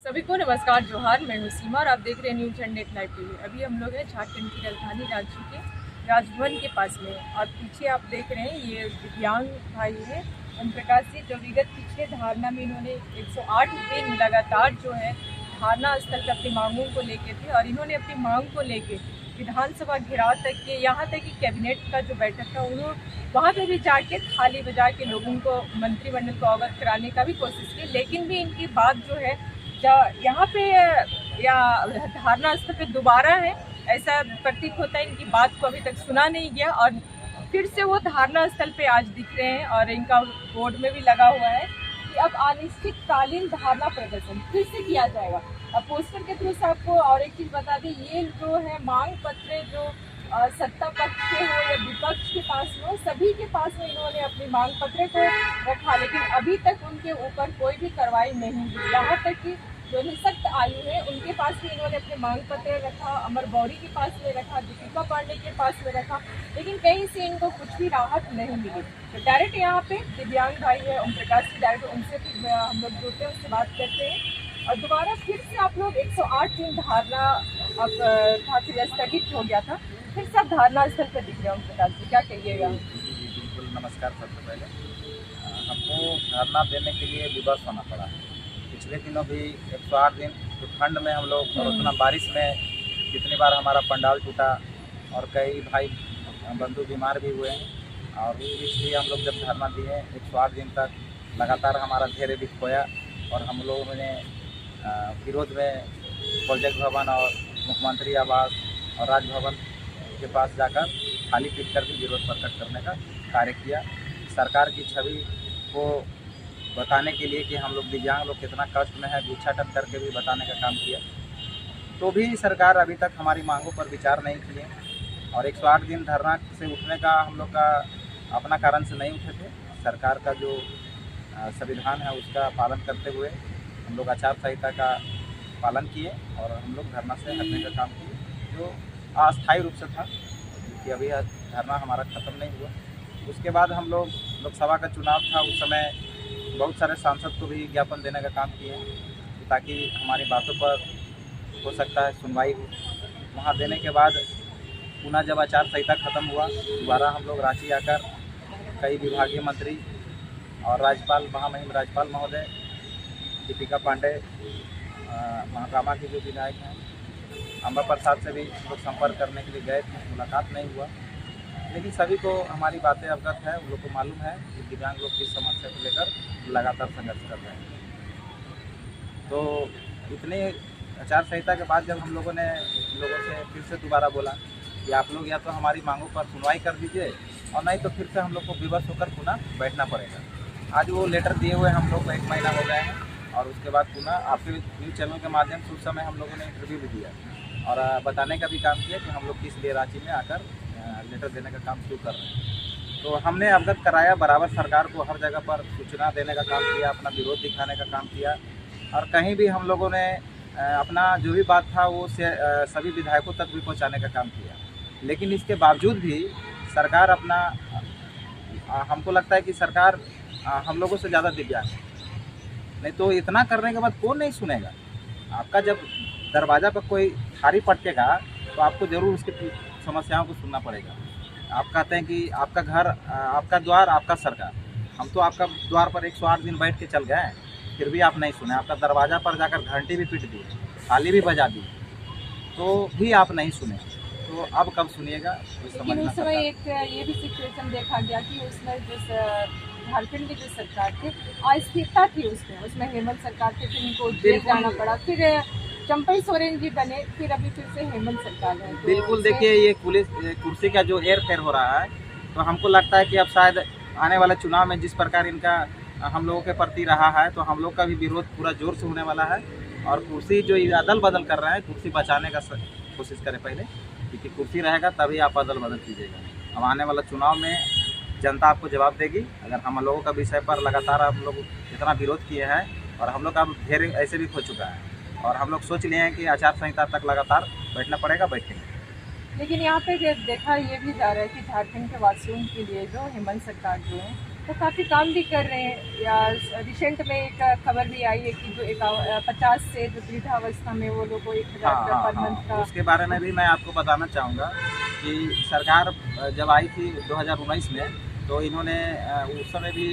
सभी को नमस्कार, जोहार। मैं हूँ सीमा और आप देख रहे हैं news and net live TV. अभी हम लोग हैं झारखंड की राजधानी रांची के राजभवन के पास में और पीछे आप देख रहे हैं ये दिव्यांग भाई है ओम प्रकाश जी, जो विगत पिछले धारणा में इन्होंने 108 दिन लगातार जो है धारणा स्थल पर अपनी मांगों को लेके थे और इन्होंने अपनी मांग को लेके विधानसभा घेराव तक के, यहाँ तक कि कैबिनेट का जो बैठक था उन्होंने वहाँ पे भी जाके थाली बजा के लोगों को, मंत्रिमंडल को अवगत कराने का भी कोशिश की, लेकिन भी इनकी बात जो है यहाँ पे या धारणा स्थल पे दोबारा है, ऐसा प्रतीत होता है। इनकी बात को अभी तक सुना नहीं गया और फिर से वो धारणा स्थल पे आज दिख रहे हैं और इनका बोर्ड में भी लगा हुआ है कि अब अनिश्चितकालीन धारणा प्रदर्शन फिर से किया जाएगा। अब पोस्टर के थ्रू से आपको और एक चीज़ बता दें, ये जो है मांग पत्र जो सत्ता पक्ष के हो या विपक्ष के पास हो, सभी के पास में इन्होंने अपनी मांग पत्र को रखा, लेकिन अभी तक उनके ऊपर कोई भी कार्रवाई नहीं हुई। यहाँ तक कि जो निःशक्त आयु है उनके पास भी इन्होंने अपने मांग पत्र रखा, अमर गौरी के पास में रखा, दीपिका पांडे के पास में रखा, लेकिन कहीं से इनको कुछ भी राहत नहीं मिली। तो डायरेक्ट यहाँ पे दिव्यांग भाई है ओम प्रकाश जी, डायरेक्ट उनसे फिर हम लोग जुड़ते हैं, उससे बात करते हैं और दोबारा फिर से आप लोग 108 दिन धारणा अब था फिर स्थगित हो गया था, फिर से आप धारणा स्थल पर दिख रहे हैं। ओम प्रकाश जी, क्या कहिएगा? बिल्कुल नमस्कार। सबसे पहले हमको धरना देने के लिए विवश होना पड़ा है। पिछले दिनों भी 108 दिन तो ठंड में हम लोग और उतना बारिश में कितनी बार हमारा पंडाल टूटा और कई भाई बंधु बीमार भी हुए हैं और इसलिए हम लोग जब धरना दिए 108 दिन तक लगातार हमारा धैर्य भी खोया और हम लोगों ने विरोध में प्रोजेक्ट भवन और मुख्यमंत्री आवास और राजभवन के पास जाकर थाली पीट कर भी विरोध प्रकट करने का कार्य किया। सरकार की छवि को बताने के लिए कि हम लोग दिव्यांग लोग कितना कष्ट में है, भिक्षाटन करके भी बताने का काम किया। तो भी सरकार अभी तक हमारी मांगों पर विचार नहीं किए और 108 दिन धरना से उठने का हम लोग का अपना कारण से नहीं उठे थे। सरकार का जो संविधान है उसका पालन करते हुए हम लोग आचार संहिता का पालन किए और हम लोग धरना से हटने का काम किए, जो अस्थायी रूप से था, क्योंकि अभी धरना हमारा ख़त्म नहीं हुआ। उसके बाद हम लोग लोकसभा का चुनाव था, उस समय बहुत सारे सांसद को भी ज्ञापन देने का काम किए ताकि हमारी बातों पर हो सकता है सुनवाई हो। वहाँ देने के बाद पुनः जब आचार संहिता ख़त्म हुआ, दोबारा हम लोग रांची आकर कई विभागीय मंत्री और राज्यपाल, महामहिम राज्यपाल महोदय दीपिका पांडे, महाकामा के जो विधायक हैं अम्बा प्रसाद से भी लोग संपर्क करने के लिए गए थे, मुलाकात नहीं हुआ, लेकिन सभी को हमारी बातें अवगत है। उन लोग को मालूम है कि दिव्यांग लोग किस समस्या को लेकर लगातार संघर्ष कर रहे हैं। तो इतने आचार संहिता के बाद जब हम लोगों ने लोगों से फिर से दोबारा बोला कि आप लोग या तो हमारी मांगों पर सुनवाई कर दीजिए और नहीं तो फिर से हम लोग को विवश होकर पुनः बैठना पड़ेगा। आज वो लेटर दिए हुए हम लोग को 1 महीना हो गया है और उसके बाद पुनः आपके न्यूज़ चैनल के माध्यम से उस समय हम लोगों ने इंटरव्यू भी दिया और बताने का भी काम किया कि हम लोग किस लिए रांची में आकर लेटर देने का काम शुरू कर रहे हैं। तो हमने अवगत कराया, बराबर सरकार को हर जगह पर सूचना देने का काम किया, अपना विरोध दिखाने का काम किया और कहीं भी हम लोगों ने अपना जो भी बात था वो सभी विधायकों तक भी पहुंचाने का काम किया। लेकिन इसके बावजूद भी सरकार अपना, हमको लगता है कि सरकार हम लोगों से ज़्यादा दिव्यांग है। नहीं तो इतना करने के बाद कौन नहीं सुनेगा। आपका जब दरवाज़ा पर कोई थारी पटकेगा तो आपको ज़रूर उसकी समस्याओं को सुनना पड़ेगा। आप कहते हैं कि आपका घर, आपका द्वार, आपका सरकार। हम तो आपका द्वार पर 108 दिन बैठ के चल गए, फिर भी आप नहीं सुने। आपका दरवाज़ा पर जाकर घंटी भी पीट दी, थाली भी बजा दी, तो भी आप नहीं सुने। तो अब कब सुनिएगा? लेकिन उस समय एक ये भी सिचुएशन देखा गया कि उसमें जिस झारखंड की जो सरकार थी, अस्थिरता थी उसमें हेमंत सरकार थी, फिर उनको जेल जाना पड़ा, फिर चंपई सोरेन जी बने, फिर अभी फिर से हेमंत सरकार है। तो बिल्कुल देखिए, ये पुलिस कुर्सी का जो हेर फेर हो रहा है, तो हमको लगता है कि अब शायद आने वाले चुनाव में जिस प्रकार इनका हम लोगों के प्रति रहा है, तो हम लोग का भी विरोध पूरा जोर से होने वाला है और कुर्सी जो अदल बदल कर रहे हैं, कुर्सी बचाने का कोशिश करें पहले, क्योंकि कुर्सी रहेगा तभी आप अदल बदल कीजिएगा। अब आने वाला चुनाव में जनता आपको जवाब देगी। अगर हम लोगों का विषय पर लगातार हम लोग इतना विरोध किए हैं और हम लोग का धैर्य ऐसे भी खो चुका है और हम लोग सोच लिए हैं कि आचार संहिता तक लगातार बैठना पड़ेगा, बैठेंगे। लेकिन यहाँ पे देखा ये भी जा रहा है कि झारखंड के वासियों के लिए जो हेमंत सरकार जो है तो काफ़ी काम भी कर रहे हैं। या रिसेंट में एक खबर भी आई है कि जो 50 से जो वृद्धावस्था में वो लोग को 1000 रुपया पर मंथ का। उसके बारे में भी मैं आपको बताना चाहूँगा कि सरकार जब आई थी 2019 में, तो इन्होंने उस समय भी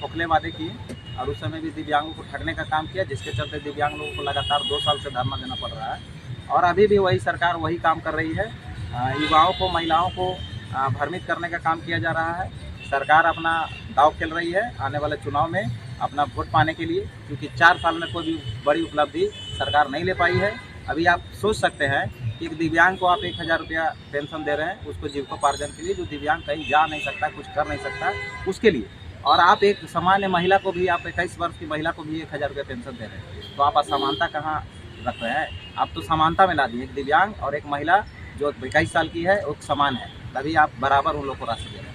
खोखले वादे किए और उस समय भी दिव्यांगों को ठगने का काम किया, जिसके चलते दिव्यांग लोगों को लगातार 2 साल से धरना देना पड़ रहा है। और अभी भी वही सरकार वही काम कर रही है। युवाओं को, महिलाओं को भ्रमित करने का काम किया जा रहा है। सरकार अपना दांव खेल रही है आने वाले चुनाव में अपना वोट पाने के लिए, क्योंकि 4 साल में कोई भी बड़ी उपलब्धि सरकार नहीं ले पाई है। अभी आप सोच सकते हैं कि एक दिव्यांग को आप 1000 रुपया पेंशन दे रहे हैं, उसको जीविकोपार्जन के लिए, जो दिव्यांग कहीं जा नहीं सकता, कुछ कर नहीं सकता, उसके लिए। और आप एक सामान्य महिला को भी, आप 21 वर्ष की महिला को भी 1000 रुपया पेंशन दे रहे हैं, तो आप असमानता कहाँ रख रहे हैं? आप तो समानता में ला दिए। एक दिव्यांग और एक महिला जो 21 साल की है वो समान है, तभी आप बराबर उन लोग को राशि दे रहे हैं।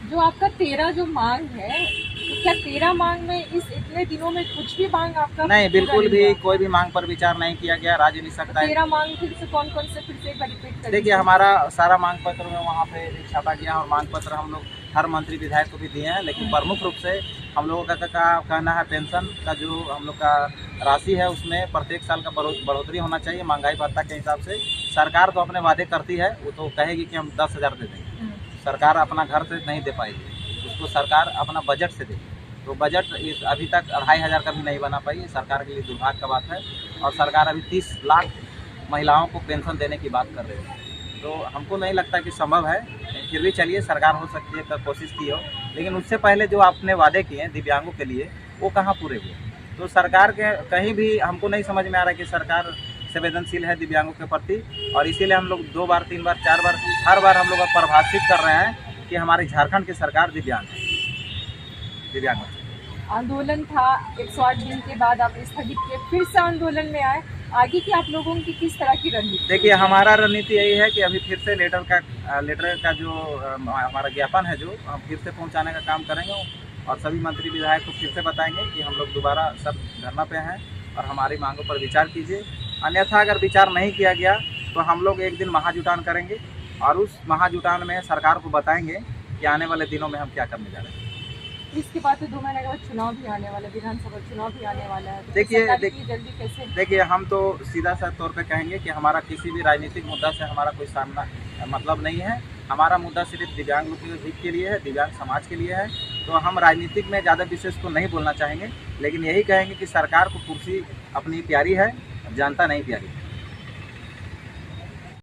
जो आपका 13 जो मांग है, तो क्या 13 मांग में इस इतने दिनों में कुछ भी मांग आपका नहीं, बिल्कुल भी कोई भी मांग पर विचार नहीं किया गया। राज्य नहीं सकता है। 13 मांग फिर से कौन कौन से, फिर से एक बार रिपीट कर देखिए, हमारा सारा मांग पत्र में वहाँ पे छापा गया और मांग पत्र हम लोग हर मंत्री विधायक को भी दिए हैं। लेकिन प्रमुख रूप से हम लोगों का कहना है पेंशन का जो हम लोग का राशि है उसमें प्रत्येक साल का बढ़ोतरी होना चाहिए महंगाई भत्ता के हिसाब से। सरकार तो अपने वादे करती है, वो तो कहेगी कि हम 10,000 दे देंगे, सरकार अपना घर से नहीं दे पाएगी, उसको सरकार अपना बजट से देगी। तो बजट अभी तक 2500 का भी नहीं बना पाई, सरकार के लिए दुर्भाग्य का बात है। और सरकार अभी 30 लाख महिलाओं को पेंशन देने की बात कर रही है, तो हमको नहीं लगता कि संभव है। फिर भी चलिए, सरकार हो सकती है तो कोशिश की हो, लेकिन उससे पहले जो आपने वादे किए हैं दिव्यांगों के लिए वो कहाँ पूरे हुए? तो सरकार के कहीं भी हमको नहीं समझ में आ रहा है कि सरकार संवेदनशील है दिव्यांगों के प्रति। और इसीलिए हम लोग 2 बार 3 बार 4 बार हर बार हम लोग परिभाषित कर रहे हैं कि हमारी झारखंड की सरकार दिव्यांग है। दिव्यांग आंदोलन था 108 दिन के बाद आप स्थगित किए, फिर से आंदोलन में आए, आगे की आप लोगों की किस तरह की रणनीति? देखिए, हमारा रणनीति यही है कि अभी फिर से लेटर का जो हमारा ज्ञापन है जो हम फिर से पहुंचाने का काम करेंगे और सभी मंत्री विधायक को फिर से बताएंगे कि हम लोग दोबारा सब धरना पे हैं और हमारी मांगों पर विचार कीजिए। अन्यथा अगर विचार नहीं किया गया तो हम लोग एक दिन महाजुटान करेंगे और उस महाजुटान में सरकार को बताएंगे कि आने वाले दिनों में हम क्या करने जा रहे हैं। इसके बाद तो 2 महीने के बाद चुनाव भी आने वाला है, विधानसभा चुनाव भी आने वाला है। तो देखिए जल्दी कैसे? देखिए, हम तो सीधा सा तौर पे कहेंगे कि हमारा किसी भी राजनीतिक मुद्दा से हमारा कोई सामना मतलब नहीं है। हमारा मुद्दा सिर्फ दिव्यांग लोगों के हित के लिए है, दिव्यांग समाज के लिए है। तो हम राजनीतिक में ज़्यादा विशेष तो नहीं बोलना चाहेंगे, लेकिन यही कहेंगे कि सरकार को कुर्सी अपनी प्यारी है, जनता नहीं प्यारी।